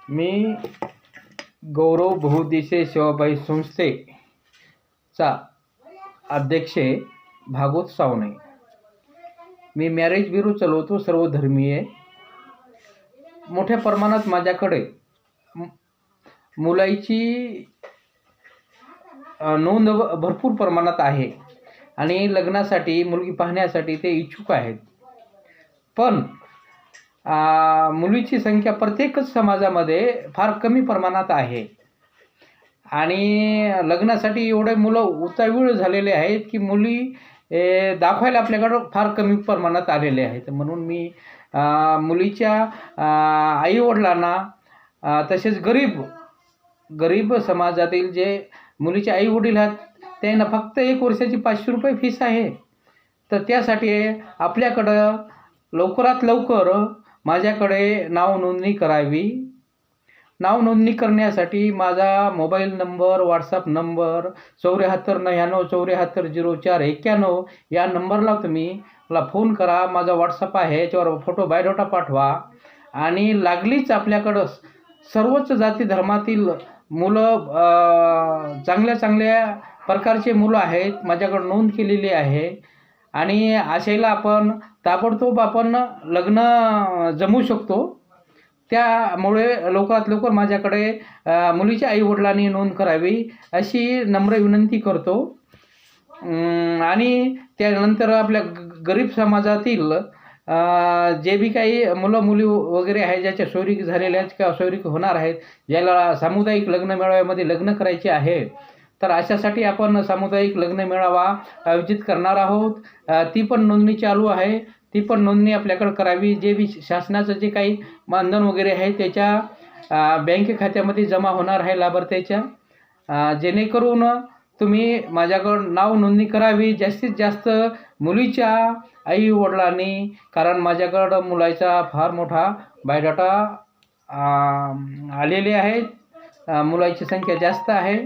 मी गौरव बहुउद्देशीय सेवाभावी संस्थेचा अध्यक्ष भागवत सावणे। मी मॅरेज ब्युरो चालवतो सर्वधर्मीय। मोठ्या प्रमाणात माझ्याकडे मुलाची नोंद भरपूर प्रमाणात आहे आणि लग्नासाठी मुलगी पाहण्यासाठी ते इच्छुक आहेत। पण मुलीची संख्या प्रत्येकच समाजामध्ये फार कमी प्रमाणात आहे आणि लग्नासाठी एवढे मुलं उतावीळ झालेले आहेत की मुली दाखवायला आपल्याकडं फार कमी प्रमाणात आलेले आहेत। म्हणून मी मुलीच्या आईवडिलांना तसेच गरीब समाजातील जे मुलीचे आईवडील आहेत त्यांना फक्त 1 वर्षाची 500 रुपये फीस आहे। तर त्यासाठी आपल्याकडं लवकरात लवकर माझ्याकडे नाव नोंदणी करावी। नाव नोंदणी करण्यासाठी माझा मोबाईल नंबर, व्हॉट्सअप नंबर 7499740491 या नंबरला तुम्ही मला फोन करा। माझा व्हॉट्सअप आहे, याच्यावर फोटो बायोडाटा पाठवा आणि लागलीच आपल्याकडं सर्वच जाती धर्मातील मुलं चांगल्या प्रकारचे मुलं आहेत माझ्याकडं नोंद केलेली आहे आणि अशाला आपण ताबडतोब आपण लग्न जमवू शकतो। त्यामुळे लवकरात लवकर माझ्याकडे मुलीच्या आईवडिलांनी नोंद करावी अशी नम्र विनंती करतो। आणि त्यानंतर आपल्या गरीब समाजातील जे बी काही मुलं मुली वगैरे आहेत ज्याच्या सोयरीक झालेल्या आहेत किंवा सोयरीक होणार आहेत, ज्याला सामुदायिक लग्न मेळाव्यामध्ये लग्न करायचे आहे, तर अशासाठी आपण सामुदायिक लग्न मेळावा आयोजित करणार आहोत। ती पण नोंदणी चालू आहे। ती पण नोंदणी आपल्याकडे करावी। जे बी शासनाचं जे काही मानधन वगैरे आहे त्याच्या बँक खात्यामध्ये जमा होणार आहे लाभार्थ्याच्या। जेणेकरून तुम्ही माझ्याकडं नाव नोंदणी करावी जास्तीत जास्त मुलीच्या आईवडिलांनी, कारण माझ्याकडं मुलाचा फार मोठा बायोडाटा आलेले आहेत। मुलाची संख्या जास्त आहे।